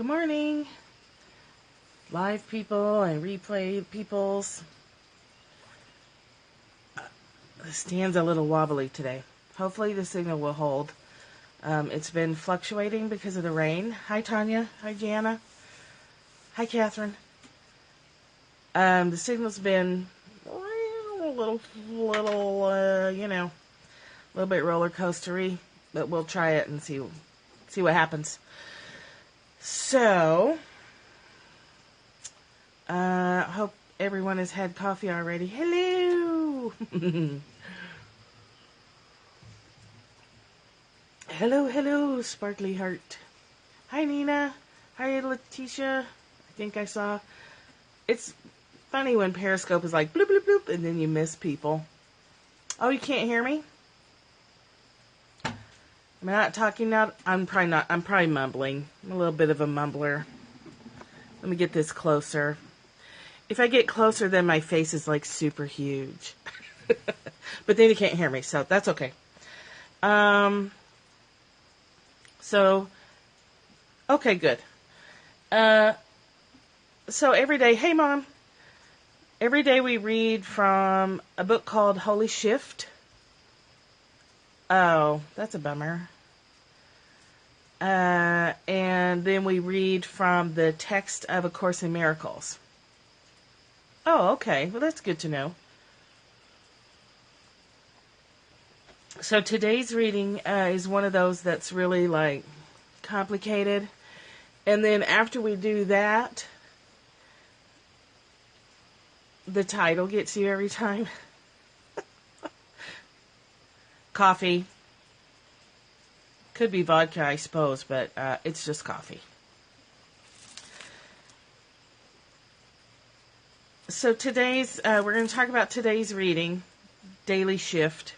Good morning, live people and replay peoples. The stand's a little wobbly today. Hopefully the signal will hold. It's been fluctuating because of the rain. Hi, Tanya. Hi, Jana. Hi, Catherine. The signal's been a little bit roller coastery, but we'll try it and see what happens. So, hope everyone has had coffee already. Hello! Hello, Sparkly Heart. Hi, Nina. Hi, Letitia. I think I saw. It's funny when Periscope is like bloop, bloop, bloop, and then you miss people. Oh, you can't hear me? Am I not talking now? I'm probably mumbling. I'm a little bit of a mumbler. Let me get this closer. If I get closer, then my face is like super huge. But then you can't hear me, so that's okay. Okay, good. So every day, hey Mom. Every day we read from a book called Holy Shift. Oh, that's a bummer. And then we read from the text of A Course in Miracles. Oh, okay. Well, that's good to know. So today's reading is one of those that's really like complicated. And then after we do that, the title gets you every time. Coffee. Could be vodka, I suppose, but it's just coffee. So we're going to talk about today's reading, Daily Shift.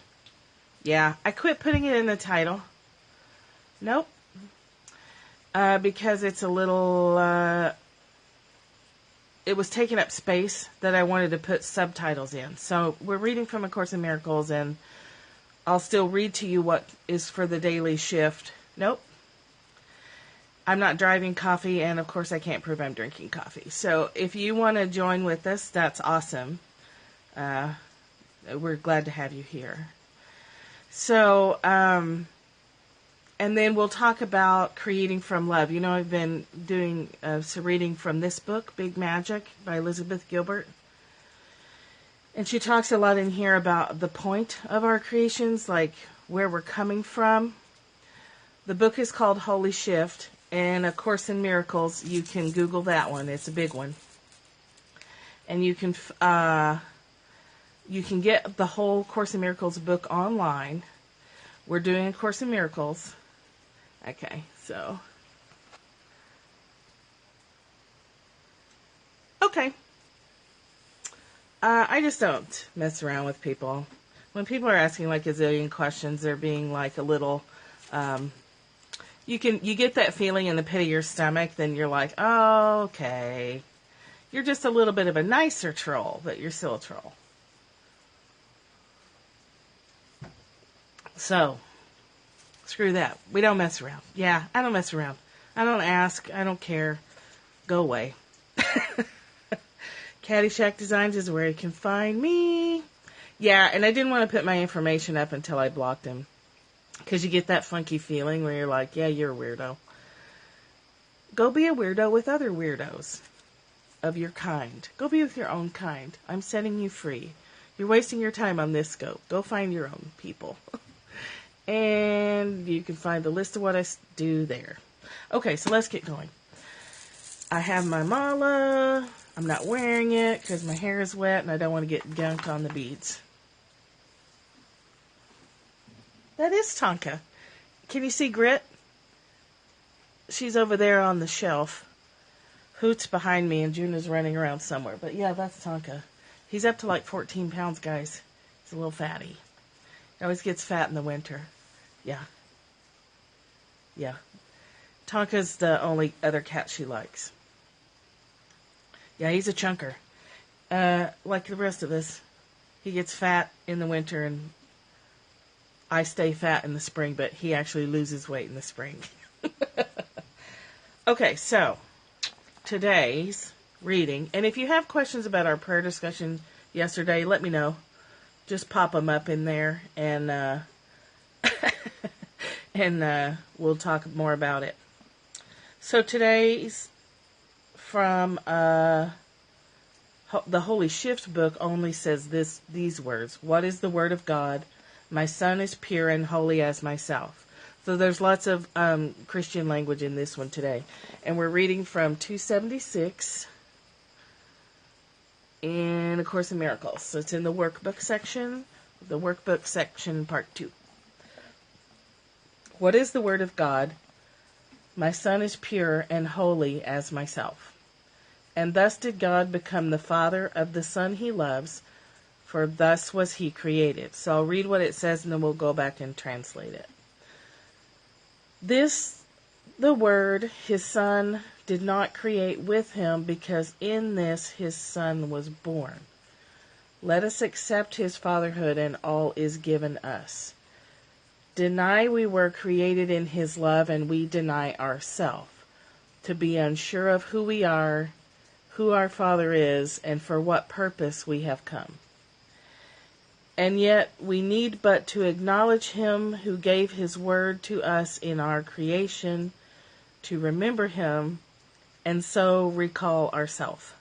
Yeah, I quit putting it in the title. Nope. Because it's a little, it was taking up space that I wanted to put subtitles in. So we're reading from A Course in Miracles, and I'll still read to you what is for the daily shift. Nope. I'm not driving coffee, and of course I can't prove I'm drinking coffee. So if you want to join with us, that's awesome. We're glad to have you here. So, and then we'll talk about creating from love. You know, I've been doing some reading from this book, Big Magic, by Elizabeth Gilbert. And she talks a lot in here about the point of our creations, like where we're coming from. The book is called Holy Shift, and A Course in Miracles. You can Google that one. It's a big one. And you can get the whole Course in Miracles book online. We're doing A Course in Miracles. Okay, so. Okay. I just don't mess around with people. When people are asking like a zillion questions, they're being like a little, you get that feeling in the pit of your stomach, then you're like, oh, okay. You're just a little bit of a nicer troll, but you're still a troll. So, screw that. We don't mess around. Yeah, I don't mess around. I don't ask. I don't care. Go away. Caddyshack Designs is where you can find me. Yeah, and I didn't want to put my information up until I blocked him. Because you get that funky feeling where you're like, yeah, you're a weirdo. Go be a weirdo with other weirdos of your kind. Go be with your own kind. I'm setting you free. You're wasting your time on this scope. Go find your own people. And you can find the list of what I do there. Okay, so let's get going. I have my mala. I'm not wearing it because my hair is wet and I don't want to get gunk on the beads. That is Tonka. Can you see Grit? She's over there on the shelf. Hoot's behind me and Juna's running around somewhere. But yeah, that's Tonka. He's up to like 14 pounds, guys. He's a little fatty. He always gets fat in the winter. Yeah. Tonka's the only other cat she likes. Yeah, he's a chunker. Like the rest of us. He gets fat in the winter and I stay fat in the spring, but he actually loses weight in the spring. Okay, so today's reading, and if you have questions about our prayer discussion yesterday, let me know. Just pop them up in there, and we'll talk more about it. So today's from the Holy Shift book only says these words. What is the word of God? My son is pure and holy as myself. So there's lots of Christian language in this one today. And we're reading from 276 in A Course in Miracles. So it's in the workbook section, part 2. What is the word of God? My son is pure and holy as myself. And thus did God become the Father of the Son he loves, for thus was he created. So I'll read what it says and then we'll go back and translate it. This, the Word, his Son, did not create with him, because in this his Son was born. Let us accept his fatherhood, and all is given us. Deny we were created in his love, and we deny ourselves, to be unsure of who we are, who our Father is, and for what purpose we have come. And yet we need but to acknowledge him who gave his word to us in our creation, to remember him, and so recall ourselves.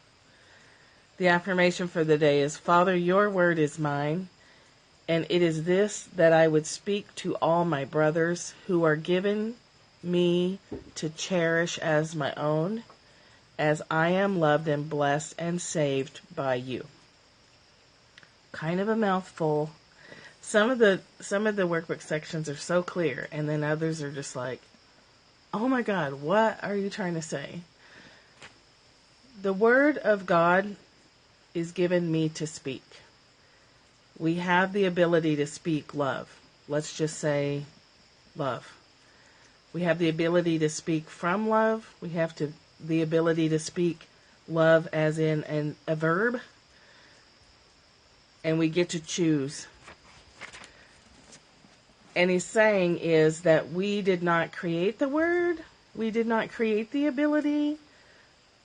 The affirmation for the day is, Father, your word is mine, and it is this that I would speak to all my brothers who are given me to cherish as my own, as I am loved and blessed and saved by you. Kind of a mouthful. Some of the workbook sections are so clear, and then others are just like, oh my God, what are you trying to say? The word of God is given me to speak. We have the ability to speak love. Let's just say love. We have the ability to speak from love. We have the ability to speak love as in a verb. And we get to choose. And he's saying is that we did not create the word. We did not create the ability.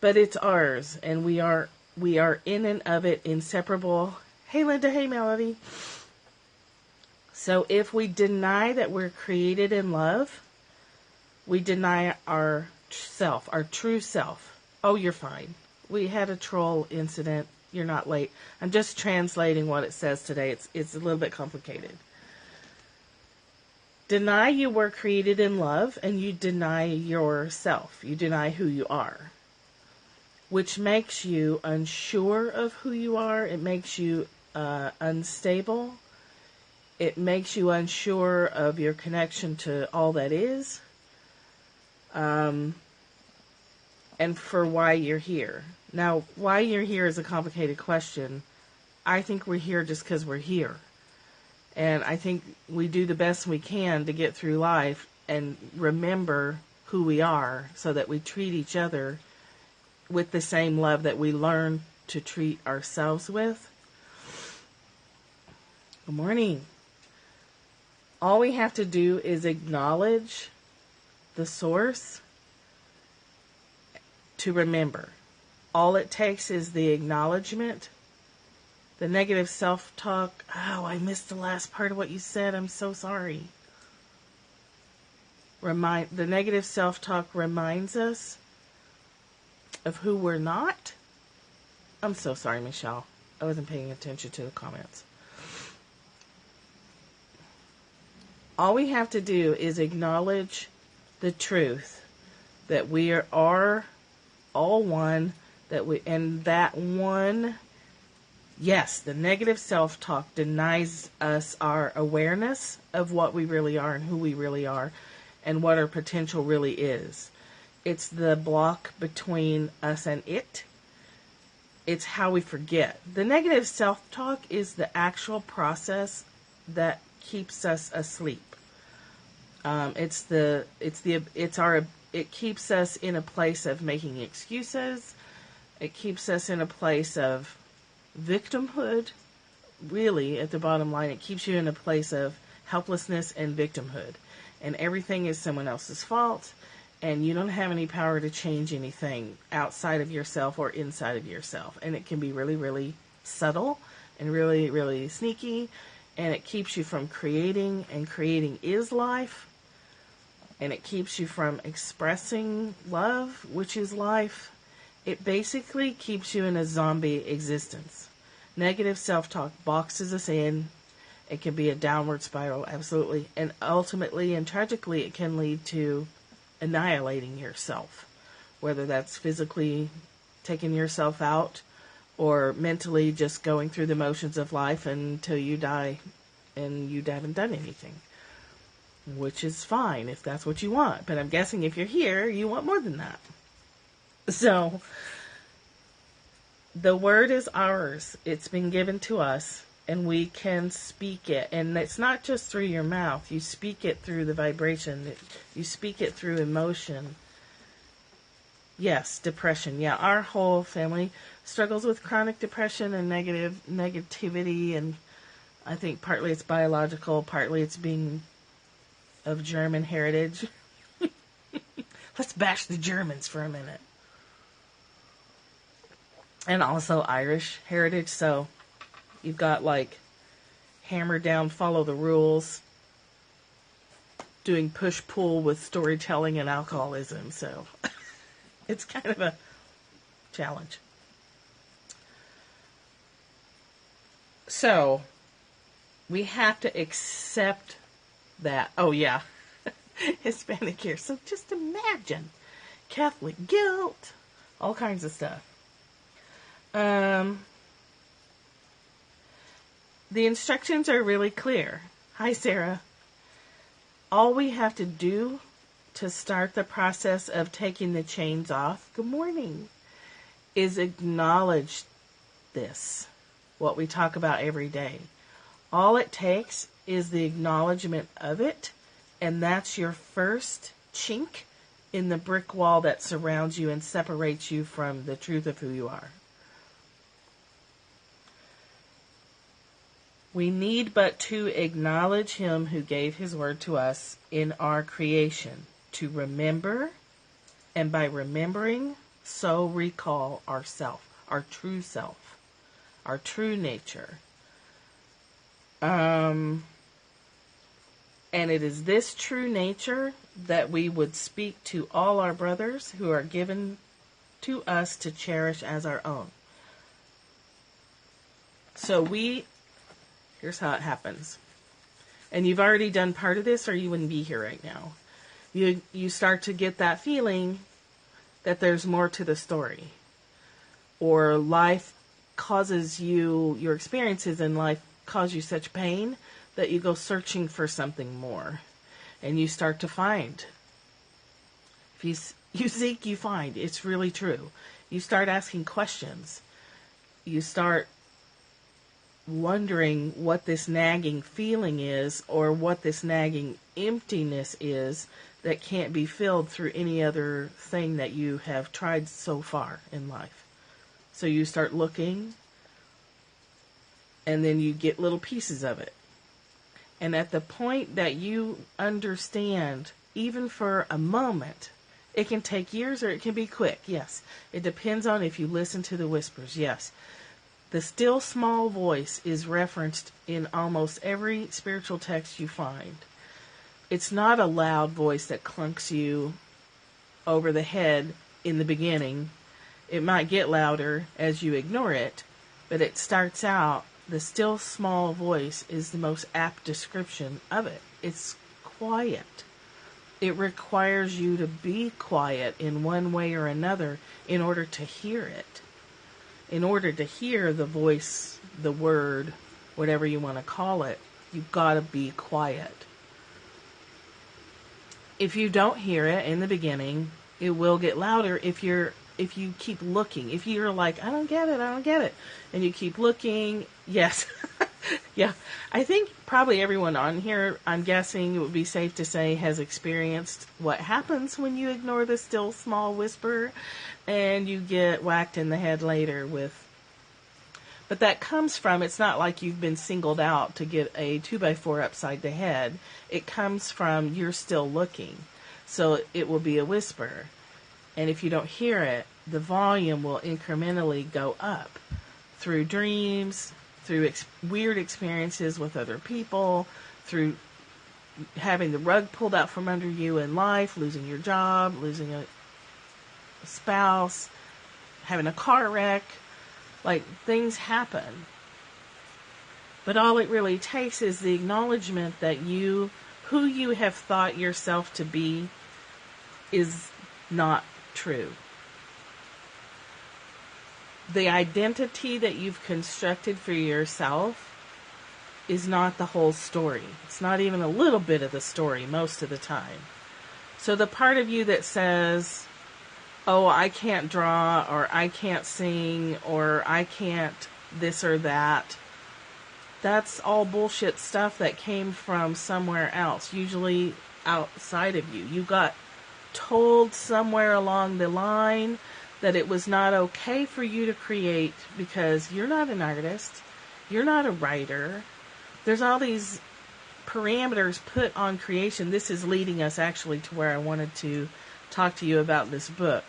But it's ours. And we are in and of it, inseparable. Hey Linda, hey Melody. So if we deny that we're created in love, we deny our self, our true self. Oh, you're fine. We had a troll incident. You're not late. I'm just translating what it says today. It's a little bit complicated. Deny you were created in love, and you deny yourself. You deny who you are, which makes you unsure of who you are. It makes you unstable. It makes you unsure of your connection to all that is, and for why you're here. Now, why you're here is a complicated question. I think we're here just because we're here. And I think we do the best we can to get through life and remember who we are so that we treat each other with the same love that we learn to treat ourselves with. Good morning. All we have to do is acknowledge the source to remember. All it takes is the acknowledgement. The negative self-talk. Oh, I missed the last part of what you said. I'm so sorry. The negative self-talk reminds us of who we're not. I'm so sorry, Michelle. I wasn't paying attention to the comments. All we have to do is acknowledge the truth that we are all one, that one. Yes, the negative self-talk denies us our awareness of what we really are and who we really are and what our potential really is. It's the block between us and it. It's how we forget. The negative self-talk is the actual process that keeps us asleep. It keeps us in a place of making excuses. It keeps us in a place of victimhood. Really, at the bottom line, it keeps you in a place of helplessness and victimhood. And everything is someone else's fault. and you don't have any power to change anything outside of yourself or inside of yourself. And it can be really, really subtle and really, really sneaky, and it keeps you from creating, and creating is life, and it keeps you from expressing love, which is life. It basically keeps you in a zombie existence. Negative self-talk boxes us in. It can be a downward spiral, absolutely. And ultimately and tragically, it can lead to annihilating yourself, whether that's physically taking yourself out or mentally just going through the motions of life until you die and you haven't done anything, which is fine if that's what you want. But I'm guessing if you're here, you want more than that. So the word is ours. It's been given to us, and we can speak it. And it's not just through your mouth. You speak it through the vibration. You speak it through emotion. Yes, depression. Yeah, our whole family struggles with chronic depression and negativity. And I think partly it's biological, partly it's being of German heritage. Let's bash the Germans for a minute. And also Irish heritage. So you've got like hammer down, follow the rules, doing push-pull with storytelling and alcoholism. So it's kind of a challenge. So we have to accept that. Oh, yeah. Hispanic here. So just imagine Catholic guilt, all kinds of stuff. The instructions are really clear. Hi, Sarah. All we have to do to start the process of taking the chains off, good morning, is acknowledge this, what we talk about every day. All it takes is the acknowledgement of it, and that's your first chink in the brick wall that surrounds you and separates you from the truth of who you are. We need but to acknowledge Him who gave His word to us in our creation, to remember, and by remembering, so recall ourself, our true self, our true nature. And it is this true nature that we would speak to all our brothers who are given to us to cherish as our own. So here's how it happens. And you've already done part of this or you wouldn't be here right now. You start to get that feeling that there's more to the story. Or life causes you, your experiences in life cause you such pain that you go searching for something more. And you start to find. If you seek, you find. It's really true. You start asking questions. You start wondering what this nagging feeling is or what this nagging emptiness is that can't be filled through any other thing that you have tried so far in life. So you start looking, and then you get little pieces of it. And at the point that you understand, even for a moment, it can take years or it can be quick. Yes, it depends on if you listen to the whispers. Yes. The still small voice is referenced in almost every spiritual text you find. It's not a loud voice that clunks you over the head in the beginning. It might get louder as you ignore it, but it starts out, the still small voice is the most apt description of it. It's quiet. It requires you to be quiet in one way or another in order to hear it. In order to hear the voice, the word, whatever you want to call it, you've got to be quiet. If you don't hear it in the beginning, it will get louder if you keep looking. If you're like, I don't get it, and you keep looking, yes. Yeah, I think probably everyone on here, I'm guessing it would be safe to say, has experienced what happens when you ignore the still small whisper and you get whacked in the head later with. But that comes from, it's not like you've been singled out to get a 2x4 upside the head. It comes from you're still looking. So it will be a whisper. And if you don't hear it, the volume will incrementally go up through dreams, through weird experiences with other people, through having the rug pulled out from under you in life, losing your job, losing a spouse, having a car wreck. Like, things happen. But all it really takes is the acknowledgement that you, who you have thought yourself to be, is not true. The identity that you've constructed for yourself is not the whole story. It's not even a little bit of the story most of the time. So the part of you that says, oh, I can't draw, or I can't sing, or I can't this or that, that's all bullshit stuff that came from somewhere else, usually outside of you. You got told somewhere along the line that it was not okay for you to create because you're not an artist, you're not a writer. There's all these parameters put on creation. This is leading us actually to where I wanted to talk to you about this book.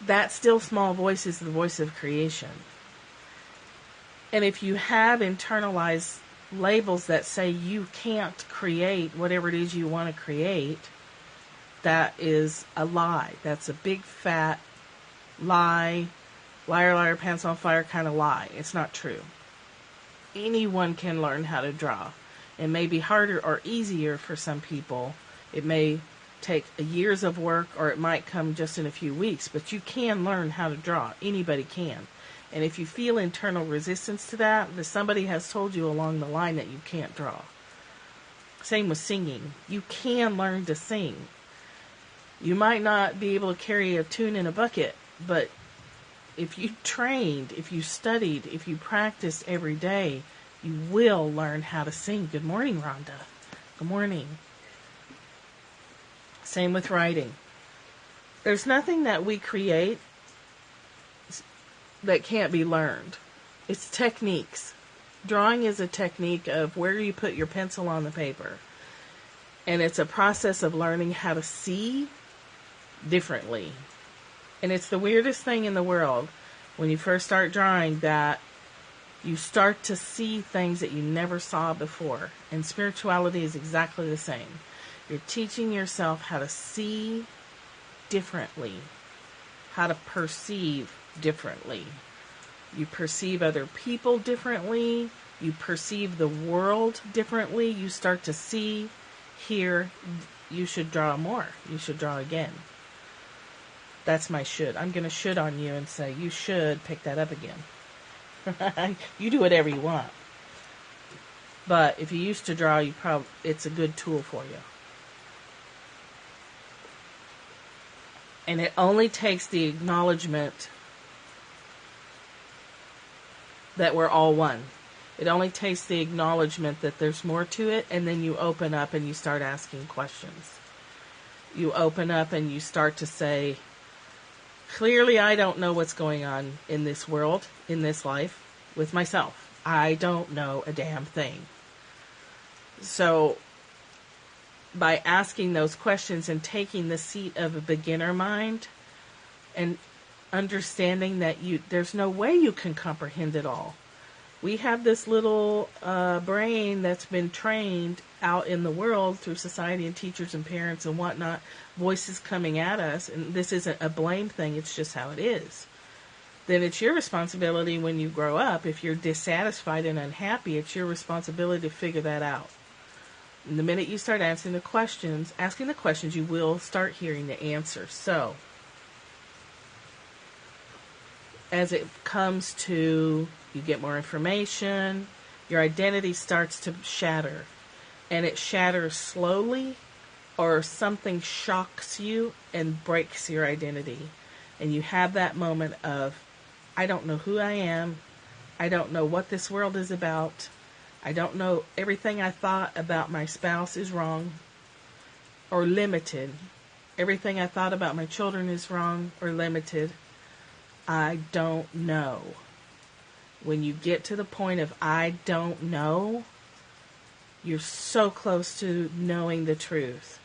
That still small voice is the voice of creation. And if you have internalized labels that say you can't create whatever it is you want to create, that is a lie. That's a big fat lie, liar, liar, pants on fire kind of lie. It's not true. Anyone can learn how to draw. It may be harder or easier for some people. It may take years of work, or it might come just in a few weeks, but you can learn how to draw. Anybody can. And if you feel internal resistance to that, then somebody has told you along the line that you can't draw. Same with singing. You can learn to sing. You might not be able to carry a tune in a bucket, but if you trained, if you studied, if you practiced every day, you will learn how to sing. Good morning, Rhonda. Good morning. Same with writing. There's nothing that we create that can't be learned. It's techniques. Drawing is a technique of where you put your pencil on the paper. And it's a process of learning how to see differently. And it's the weirdest thing in the world when you first start drawing, that you start to see things that you never saw before. And spirituality is exactly the same. You're teaching yourself how to see differently, how to perceive differently. You perceive other people differently. You perceive the world differently. You start to see, hear. You should draw more. You should draw again. That's my should. I'm going to should on you and say, you should pick that up again. You do whatever you want. But if you used to draw, it's a good tool for you. And it only takes the acknowledgement that we're all one. It only takes the acknowledgement that there's more to it, and then you open up and you start asking questions. You open up and you start to say, clearly I don't know what's going on in this world, in this life, with myself. I don't know a damn thing. So, by asking those questions and taking the seat of a beginner mind and understanding that there's no way you can comprehend it all. We have this little brain that's been trained out in the world through society and teachers and parents and whatnot, voices coming at us, and this isn't a blame thing, it's just how it is. Then it's your responsibility when you grow up, if you're dissatisfied and unhappy, it's your responsibility to figure that out. And the minute you start asking the questions, you will start hearing the answers. So, as it comes to, you get more information, your identity starts to shatter. And it shatters slowly, or something shocks you and breaks your identity. And you have that moment of, I don't know who I am. I don't know what this world is about. I don't know, everything I thought about my spouse is wrong or limited. Everything I thought about my children is wrong or limited. I don't know. When you get to the point of I don't know, you're so close to knowing the truth.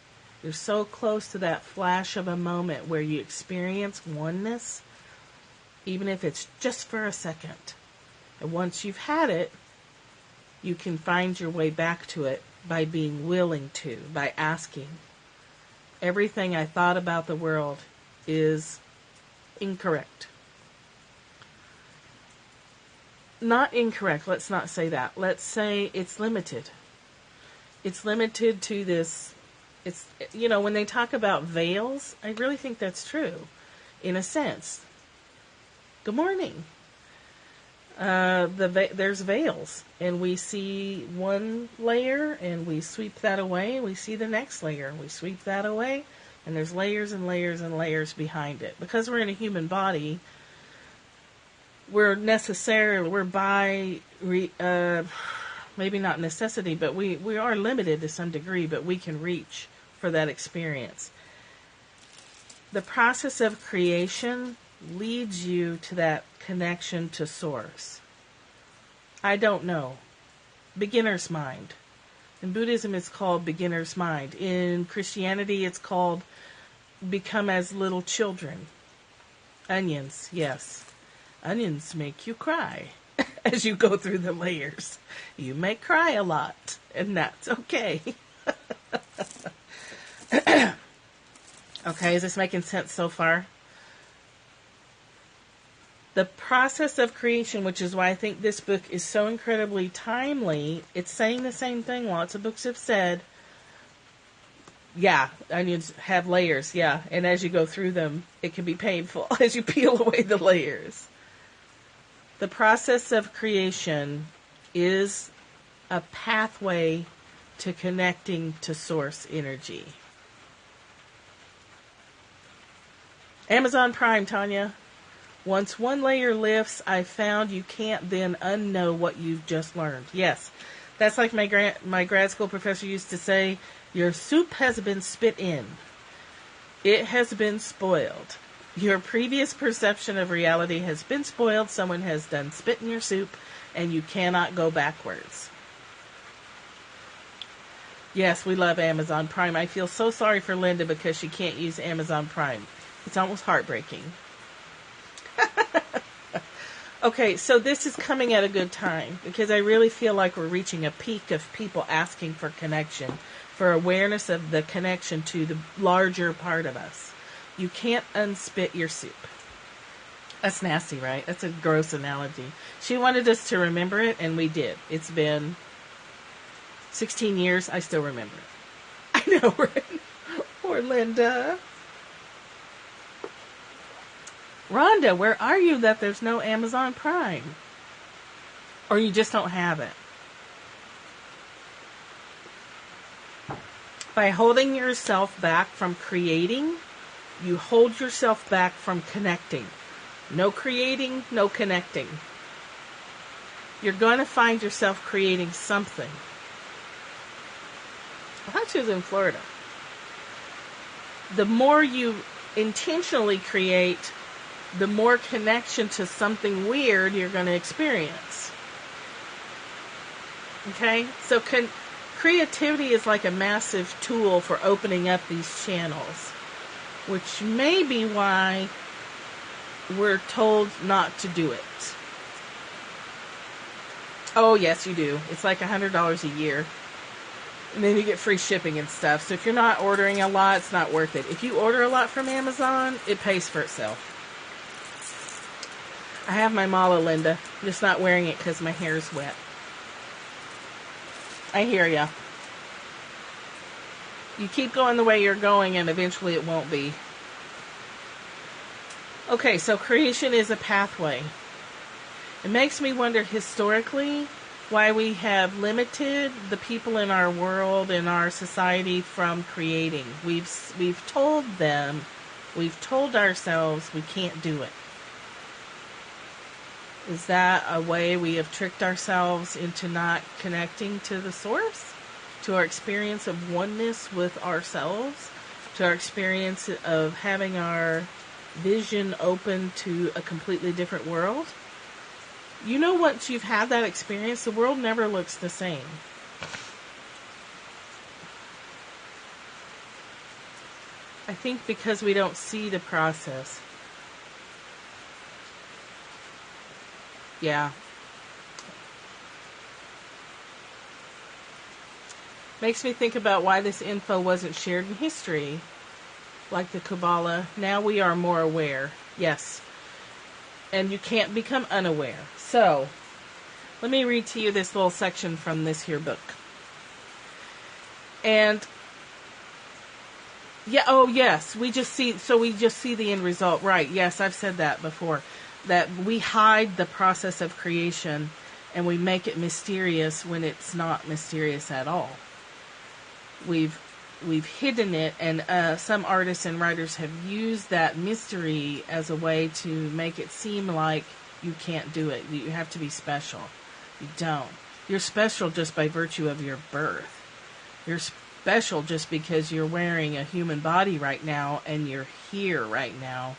You're so close to that flash of a moment where you experience oneness, even if it's just for a second. And once you've had it, you can find your way back to it by being willing to, by asking. Everything I thought about the world is incorrect. Not incorrect, let's not say that. Let's say it's limited. It's limited to this. It's, when they talk about veils, I really think that's true, in a sense. Good morning. There's veils, and we see one layer, and we sweep that away, and we see the next layer, and we sweep that away, and there's layers and layers and layers behind it. Because we're in a human body, we're by maybe not necessity, but we are limited to some degree, but we can reach for that experience. The process of creation leads you to that connection to source. I don't know. Beginner's mind. In Buddhism, it's called beginner's mind. In Christianity, it's called become as little children. Onions, yes. Onions make you cry as you go through the layers. You may cry a lot, and that's okay. Okay, is this making sense so far? The process of creation, which is why I think this book is so incredibly timely, it's saying the same thing lots of books have said. Yeah, onions have layers, yeah. And as you go through them, it can be painful as you peel away the layers. The process of creation is a pathway to connecting to source energy. Amazon Prime, Tanya. Once one layer lifts, I found you can't then unknow what you've just learned. Yes, that's like my grad school professor used to say, your soup has been spit in. It has been spoiled. Your previous perception of reality has been spoiled. Someone has done spit in your soup, and you cannot go backwards. Yes, we love Amazon Prime. I feel so sorry for Linda because she can't use Amazon Prime. It's almost heartbreaking. Okay, so this is coming at a good time because I really feel like we're reaching a peak of people asking for connection, for awareness of the connection to the larger part of us. You can't unspit your soup. That's nasty, right? That's a gross analogy. She wanted us to remember it, and we did. It's been 16 years. I still remember it. I know, right? Poor Linda. Rhonda, where are you that there's no Amazon Prime? Or you just don't have it? By holding yourself back from creating, you hold yourself back from connecting. No creating, no connecting. You're going to find yourself creating something. I thought she was in Florida. The more you intentionally create, the more connection to something weird you're going to experience. Okay? So creativity is like a massive tool for opening up these channels, which may be why we're told not to do it. Oh, yes, you do. It's like $100 a year. And then you get free shipping and stuff. So if you're not ordering a lot, it's not worth it. If you order a lot from Amazon, it pays for itself. I have my mala, Linda. I'm just not wearing it because my hair is wet. I hear ya. You keep going the way you're going and eventually it won't be. Okay, so creation is a pathway. It makes me wonder historically why we have limited the people in our world, in our society, from creating. We've told them, we've told ourselves we can't do it. Is that a way we have tricked ourselves into not connecting to the source? To our experience of oneness with ourselves? To our experience of having our vision open to a completely different world? You know, once you've had that experience, the world never looks the same. I think because we don't see the process. Yeah. Makes me think about why this info wasn't shared in history, like the Kabbalah. Now we are more aware. Yes. And you can't become unaware. So, let me read to you this little section from this here book. And, yeah, oh yes, we just see the end result. Right, yes, I've said that before. That we hide the process of creation and we make it mysterious when it's not mysterious at all. We've hidden it, and some artists and writers have used that mystery as a way to make it seem like you can't do it. You have to be special. You don't. You're special just by virtue of your birth. You're special just because you're wearing a human body right now and you're here right now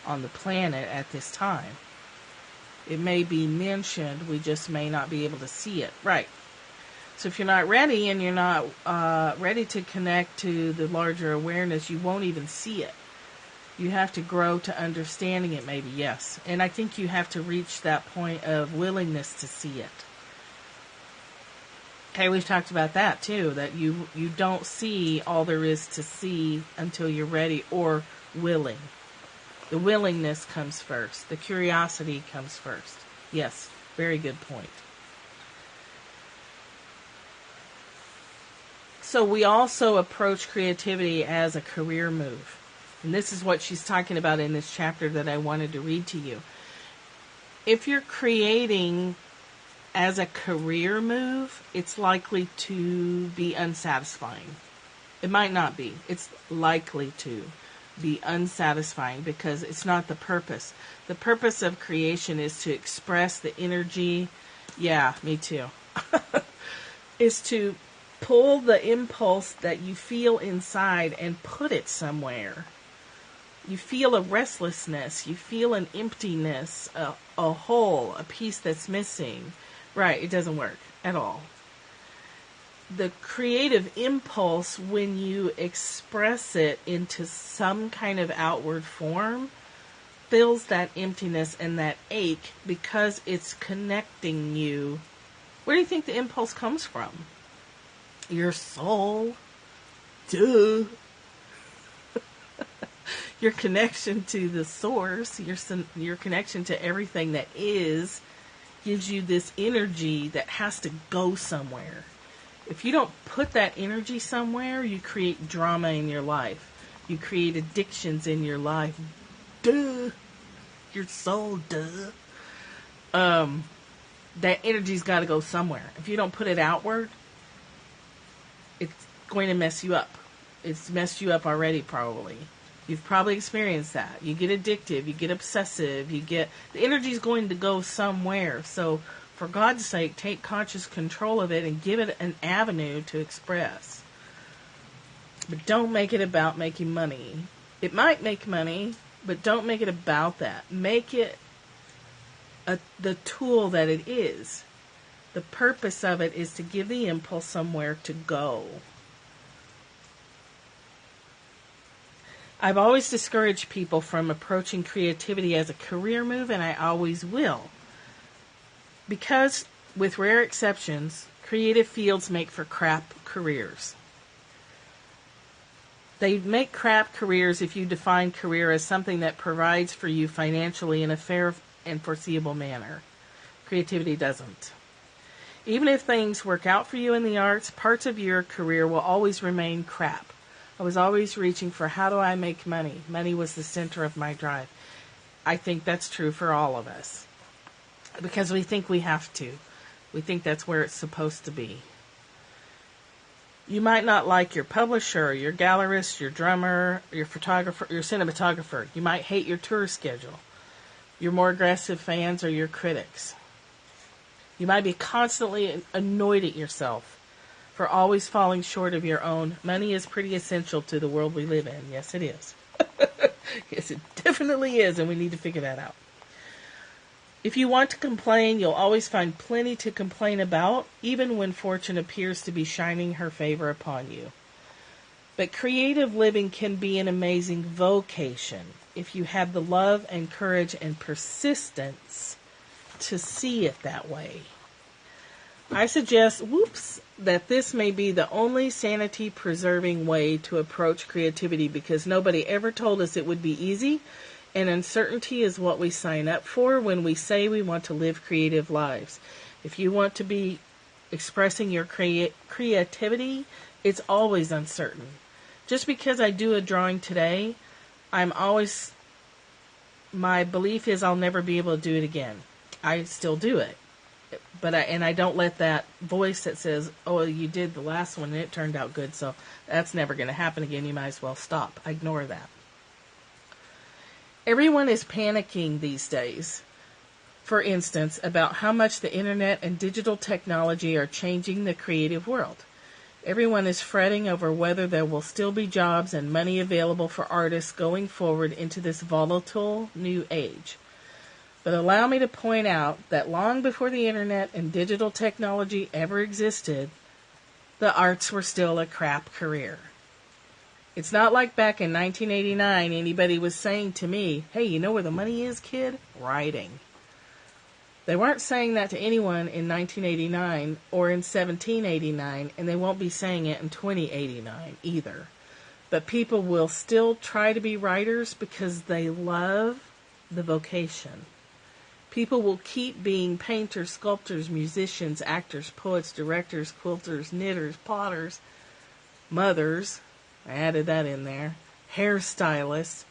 on the planet at this time. It may be mentioned, we just may not be able to see it. Right. So if you're not ready and you're not ready to connect to the larger awareness, you won't even see it. You have to grow to understanding it, maybe, yes. And I think you have to reach that point of willingness to see it. Okay, we've talked about that too, that you don't see all there is to see until you're ready or willing. The willingness comes first. The curiosity comes first. Yes, very good point. So we also approach creativity as a career move. And this is what she's talking about in this chapter that I wanted to read to you. If you're creating as a career move, it's likely to be unsatisfying. It might not be. It's likely to be unsatisfying because it's not the purpose. The purpose of creation is to express the energy. Yeah, me too. Is to pull the impulse that you feel inside and put it somewhere. You feel a restlessness. You feel an emptiness, a hole, a piece that's missing. Right, it doesn't work at all. The creative impulse, when you express it into some kind of outward form, fills that emptiness and that ache because it's connecting you. Where do you think the impulse comes from? Your soul. Duh. Your connection to the source, your connection to everything that is, gives you this energy that has to go somewhere. If you don't put that energy somewhere, you create drama in your life. You create addictions in your life. Duh. Your soul, duh. That energy's got to go somewhere. If you don't put it outward, it's going to mess you up. It's messed you up already, probably. You've probably experienced that. You get addictive, you get obsessive, the energy's going to go somewhere. So, for God's sake, take conscious control of it and give it an avenue to express. But don't make it about making money. It might make money, but don't make it about that. Make it the tool that it is. The purpose of it is to give the impulse somewhere to go. I've always discouraged people from approaching creativity as a career move, and I always will. Because, with rare exceptions, creative fields make for crap careers. They make crap careers if you define career as something that provides for you financially in a fair and foreseeable manner. Creativity doesn't. Even if things work out for you in the arts, parts of your career will always remain crap. I was always reaching for how do I make money. Money was the center of my drive. I think that's true for all of us. Because we think we have to. We think that's where it's supposed to be. You might not like your publisher, your gallerist, your drummer, your photographer, your cinematographer. You might hate your tour schedule, your more aggressive fans, or your critics. You might be constantly annoyed at yourself for always falling short of your own. Money is pretty essential to the world we live in. Yes, it is. Yes, it definitely is, and we need to figure that out. If you want to complain, you'll always find plenty to complain about, even when fortune appears to be shining her favor upon you. But creative living can be an amazing vocation if you have the love and courage and persistence to see it that way. I suggest, that this may be the only sanity-preserving way to approach creativity, because nobody ever told us it would be easy, and uncertainty is what we sign up for when we say we want to live creative lives. If you want to be expressing your creativity, it's always uncertain. Just because I do a drawing today, my belief is I'll never be able to do it again. I still do it. But I don't let that voice that says, oh, you did the last one and it turned out good, so that's never going to happen again. You might as well stop. I ignore that. Everyone is panicking these days, for instance, about how much the internet and digital technology are changing the creative world. Everyone is fretting over whether there will still be jobs and money available for artists going forward into this volatile new age. But allow me to point out that long before the internet and digital technology ever existed, the arts were still a crap career. It's not like back in 1989 anybody was saying to me, hey, you know where the money is, kid? Writing. They weren't saying that to anyone in 1989 or in 1789, and they won't be saying it in 2089 either. But people will still try to be writers because they love the vocation. People will keep being painters, sculptors, musicians, actors, poets, directors, quilters, knitters, potters, mothers, I added that in there, hairstylists,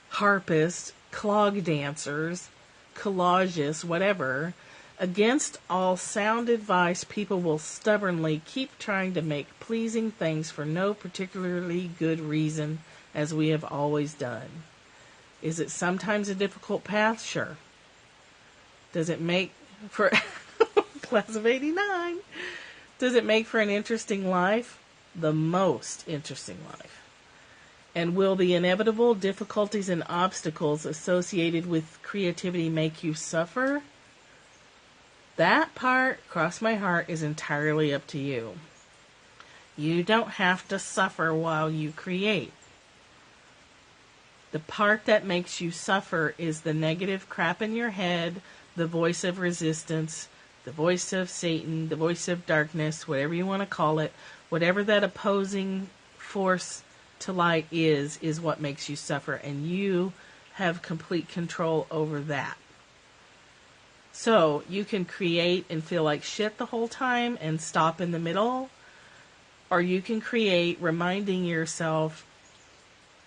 harpists, clog dancers, collagists, whatever. Against all sound advice, people will stubbornly keep trying to make pleasing things for no particularly good reason, as we have always done. Is it sometimes a difficult path? Sure. Does it make for class of 89? Does it make for an interesting life? The most interesting life. And will the inevitable difficulties and obstacles associated with creativity make you suffer? That part, cross my heart, is entirely up to you. You don't have to suffer while you create. The part that makes you suffer is the negative crap in your head, the voice of resistance, the voice of Satan, the voice of darkness, whatever you want to call it, whatever that opposing force to light is what makes you suffer, and you have complete control over that. So you can create and feel like shit the whole time and stop in the middle, or you can create reminding yourself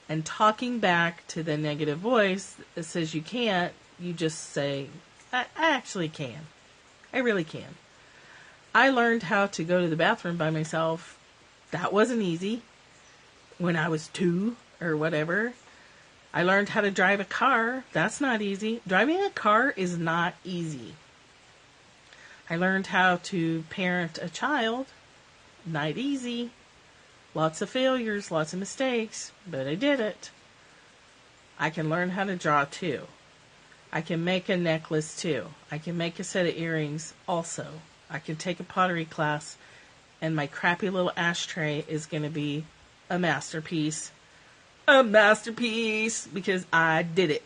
and talking back to the negative voice that says you can't. You just say, I actually can. I really can. I learned how to go to the bathroom by myself. That wasn't easy. When I was 2 or whatever. I learned how to drive a car. That's not easy. Driving a car is not easy. I learned how to parent a child. Not easy. Lots of failures, lots of mistakes, but I did it. I can learn how to draw too. I can make a necklace too. I can make a set of earrings also. I can take a pottery class, and my crappy little ashtray is going to be a masterpiece. A masterpiece, because I did it.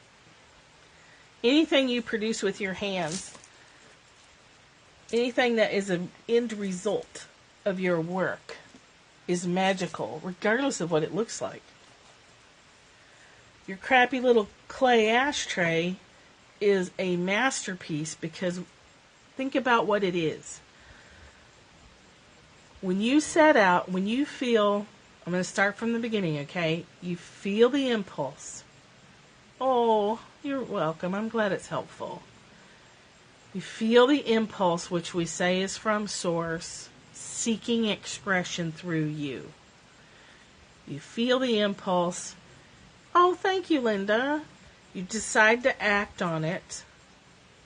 Anything you produce with your hands, anything that is an end result of your work, is magical, regardless of what it looks like. Your crappy little clay ashtray is a masterpiece because think about what it is. When you set out, when you feel, I'm going to start from the beginning, okay? You feel the impulse. Oh, you're welcome. I'm glad it's helpful. You feel the impulse, which we say is from Source, seeking expression through you. You feel the impulse. Oh, thank you, Linda. You decide to act on it.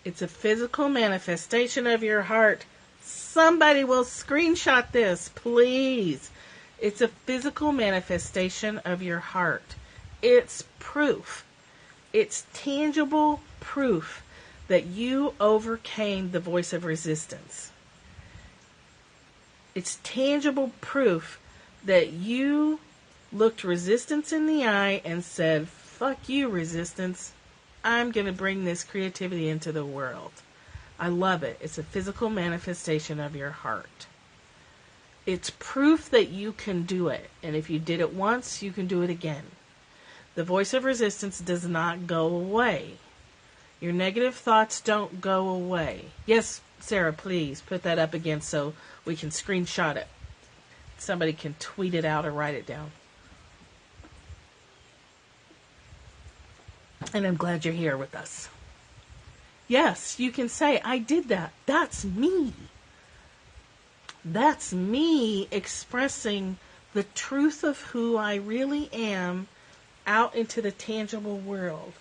It's a physical manifestation of your heart. Somebody will screenshot this, please. It's a physical manifestation of your heart. It's proof. It's tangible proof that you overcame the voice of resistance. It's tangible proof that you looked resistance in the eye and said, fuck you, resistance. I'm going to bring this creativity into the world. I love it. It's a physical manifestation of your heart. It's proof that you can do it. And if you did it once, you can do it again. The voice of resistance does not go away. Your negative thoughts don't go away. Yes, Sarah, please put that up again so we can screenshot it. Somebody can tweet it out or write it down. And I'm glad you're here with us. Yes, you can say, I did that. That's me. That's me expressing the truth of who I really am out into the tangible world.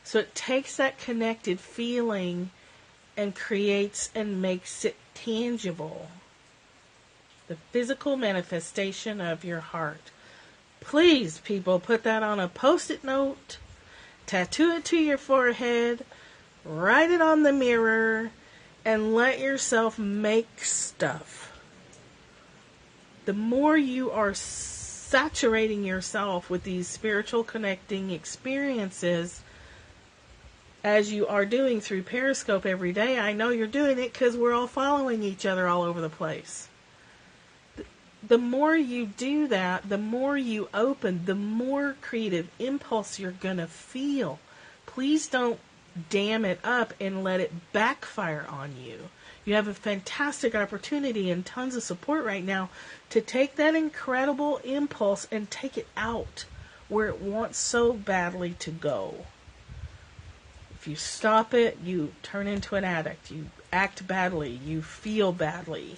So it takes that connected feeling and creates and makes it tangible. The physical manifestation of your heart. Please, people, put that on a post-it note, tattoo it to your forehead, write it on the mirror, and let yourself make stuff. The more you are saturating yourself with these spiritual connecting experiences, as you are doing through Periscope every day, I know you're doing it because we're all following each other all over the place. The more you do that, the more you open, the more creative impulse you're going to feel. Please don't dam it up and let it backfire on you. You have a fantastic opportunity and tons of support right now to take that incredible impulse and take it out where it wants so badly to go. If you stop it, you turn into an addict. You act badly. You feel badly.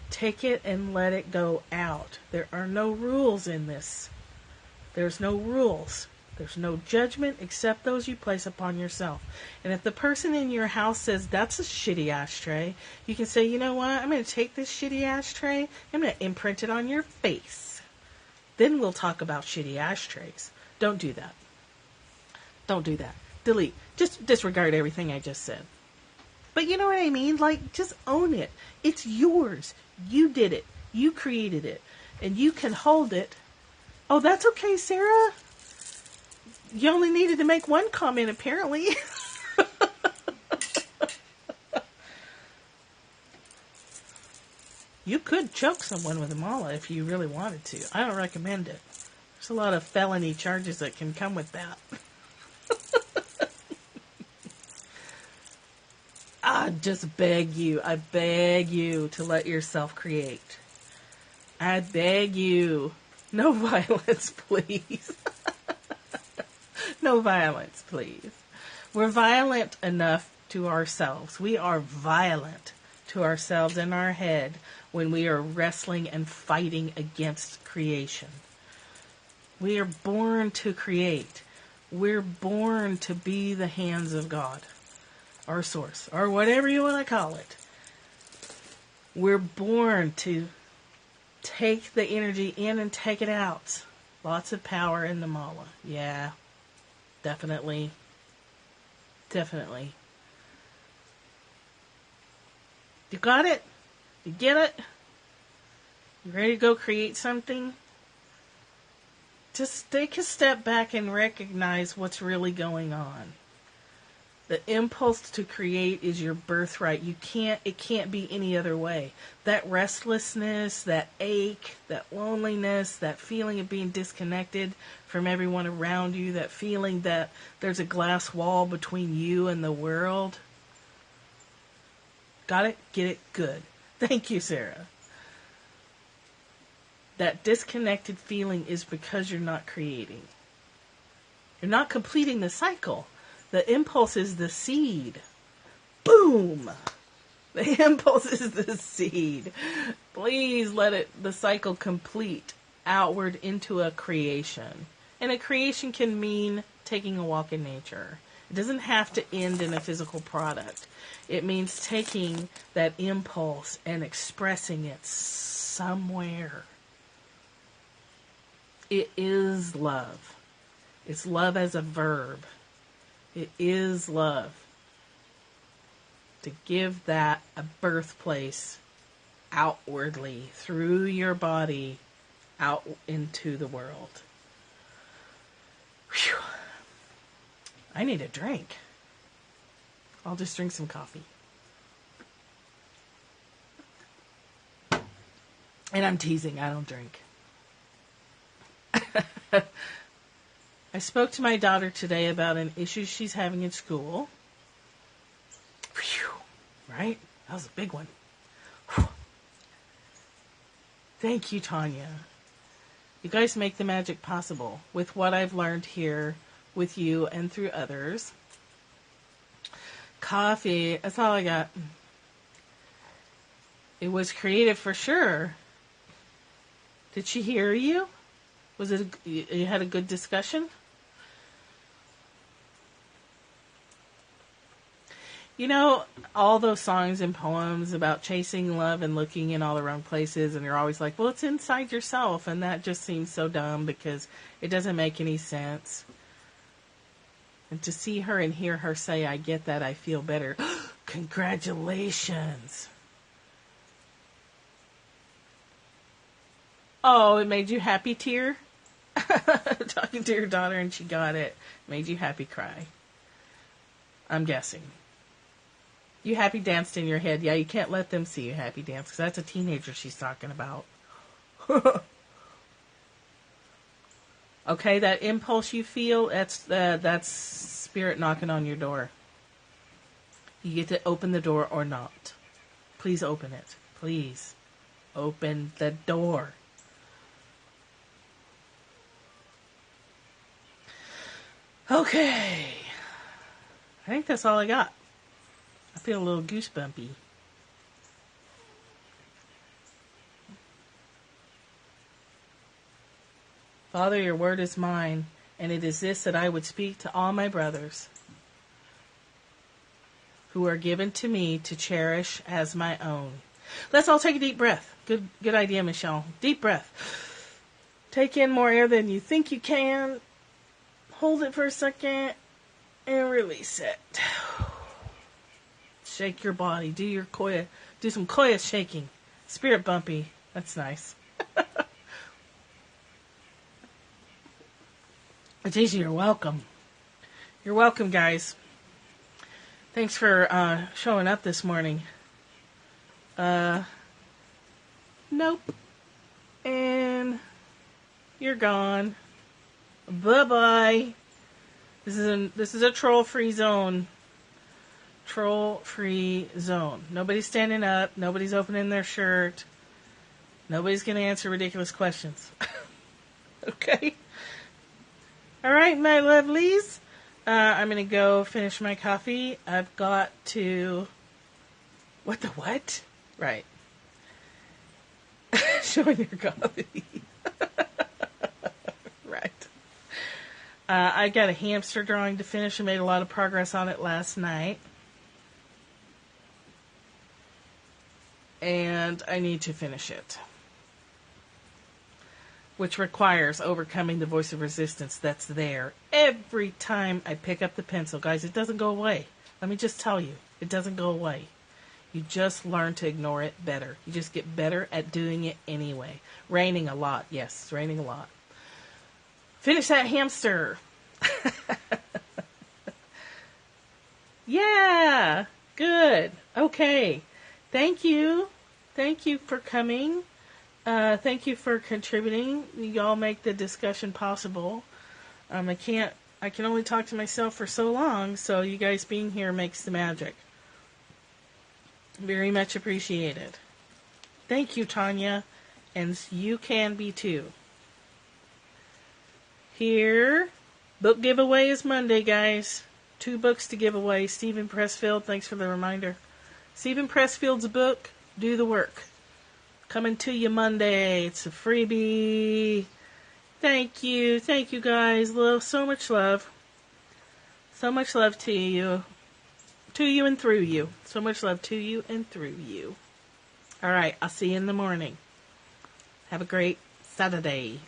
Take it and let it go out. There are no rules in this. There's no rules. There's no judgment except those you place upon yourself. And if the person in your house says, that's a shitty ashtray, you can say, you know what? I'm going to take this shitty ashtray. I'm going to imprint it on your face. Then we'll talk about shitty ashtrays. Don't do that. Don't do that. Delete. Just disregard everything I just said. But you know what I mean? Like, just own it. It's yours. You did it. You created it. And you can hold it. Oh, that's okay, Sarah. You only needed to make one comment, apparently. You could choke someone with a mala if you really wanted to. I don't recommend it. There's a lot of felony charges that can come with that. I just beg you. I beg you to let yourself create. I beg you. No violence, please. No violence, please. We're violent enough to ourselves. We are violent to ourselves in our head when we are wrestling and fighting against creation. We are born to create. We're born to be the hands of God, our source, or whatever you want to call it. We're born to take the energy in and take it out. Lots of power in the mala. Yeah, definitely. Definitely. You got it? You get it? You ready to go create something? Just take a step back and recognize what's really going on. The impulse to create is your birthright. It can't be any other way. That restlessness, that ache, that loneliness, that feeling of being disconnected from everyone around you, that feeling that there's a glass wall between you and the world. Got it? Get it? Good. Thank you, Sarah. That disconnected feeling is because you're not creating. You're not completing the cycle. The impulse is the seed. Boom! The impulse is the seed. Please let the cycle complete outward into a creation. And a creation can mean taking a walk in nature. It doesn't have to end in a physical product. It means taking that impulse and expressing it somewhere. It is love. It's love as a verb. It is love. To give that a birthplace outwardly, through your body, out into the world. Whew. I need a drink. I'll just drink some coffee. And I'm teasing, I don't drink. I spoke to my daughter today about an issue she's having in school. Whew. Right? That was a big one. Whew. Thank you, Tanya. You guys make the magic possible with what I've learned here with you and through others. Coffee, that's all I got. It was creative for sure. Did she hear you? Was it you had a good discussion? You know, all those songs and poems about chasing love and looking in all the wrong places, and you're always like, well, it's inside yourself, and that just seems so dumb because it doesn't make any sense. And to see her and hear her say, I get that, I feel better. Congratulations. Oh, it made you happy, tear? Talking to your daughter and she got it. Made you happy, cry. I'm guessing. You happy danced in your head. Yeah, you can't let them see you happy dance because that's a teenager she's talking about. Okay, that impulse you feel, that's spirit knocking on your door. You get to open the door or not. Please open it. Please open the door. Okay. I think that's all I got. I feel a little goosebumpy. Father, your word is mine, and it is this that I would speak to all my brothers who are given to me to cherish as my own. Let's all take a deep breath. Good idea, Michelle. Deep breath. Take in more air than you think you can. Hold it for a second and release it. Shake your body. Do some koya shaking. Spirit bumpy. That's nice. Daisy, you're welcome. You're welcome, guys. Thanks for showing up this morning. Nope. And you're gone. Bye-bye. This is a troll-free zone. Troll-free zone. Nobody's standing up. Nobody's opening their shirt. Nobody's going to answer ridiculous questions. Okay? All right, my lovelies. I'm going to go finish my coffee. I've got to... What the what? Right. Showing your coffee. Right. I got a hamster drawing to finish. I made a lot of progress on it last night. And I need to finish it. Which requires overcoming the voice of resistance that's there every time I pick up the pencil. Guys, it doesn't go away. Let me just tell you, it doesn't go away. You just learn to ignore it better. You just get better at doing it anyway. Raining a lot. Yes, it's raining a lot. Finish that hamster. Yeah, good. Okay. Thank you. Thank you for coming. Thank you for contributing. Y'all make the discussion possible. I can only talk to myself for so long, so you guys being here makes the magic. Very much appreciated. Thank you, Tanya. And you can be too. Here, book giveaway is Monday, guys. 2 books to give away. Stephen Pressfield, thanks for the reminder. Stephen Pressfield's book, Do the Work. Coming to you Monday. It's a freebie. Thank you. Thank you, guys. So much love. So much love to you. To you and through you. So much love to you and through you. All right. I'll see you in the morning. Have a great Saturday.